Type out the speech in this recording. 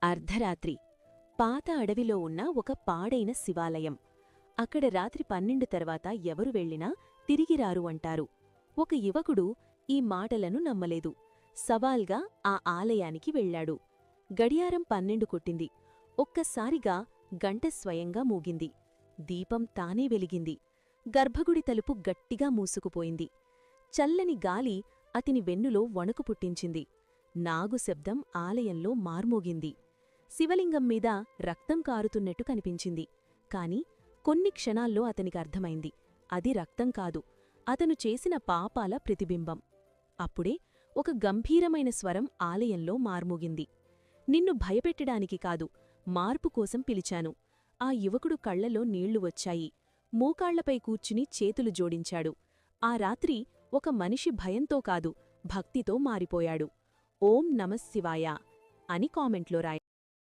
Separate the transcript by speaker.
Speaker 1: అర్ధరాత్రి పాత అడవిలో ఉన్న ఒక పాడైన శివాలయం. అక్కడ రాత్రి 12 తర్వాత ఎవరు వెళ్ళినా తిరిగిరారు అంటారు. ఒక యువకుడు ఈ మాటలను నమ్మలేదు. సవాల్గా ఆ ఆలయానికి వెళ్ళాడు. గడియారం 12 కొట్టింది. ఒక్కసారిగా గంట స్వయంగా మూగింది. దీపం తానే వెలిగింది. గర్భగుడి తలుపు గట్టిగా మూసుకుపోయింది. చల్లని గాలి అతని వెన్నులో వణుకు పుట్టించింది. నాగు శబ్దం ఆలయంలో మార్మోగింది. శివలింగం మీద రక్తం కారుతున్నట్టు కనిపించింది. కాని కొన్ని క్షణాల్లో అతనికర్థమైంది, అది రక్తం కాదు, అతను చేసిన పాపాల ప్రతిబింబం. అప్పుడే ఒక గంభీరమైన స్వరం ఆలయంలో మార్మోగింది. నిన్ను భయపెట్టడానికి కాదు, మార్పు కోసం పిలిచాను. ఆ యువకుడు కళ్లలో నీళ్లు వచ్చాయి. మోకాళ్లపై కూర్చుని చేతులు జోడించాడు. ఆ రాత్రి ఒక మనిషి భయంతో కాదు, భక్తితో మారిపోయాడు. ఓం నమఃశివాయ అని కామెంట్లో రాయండి.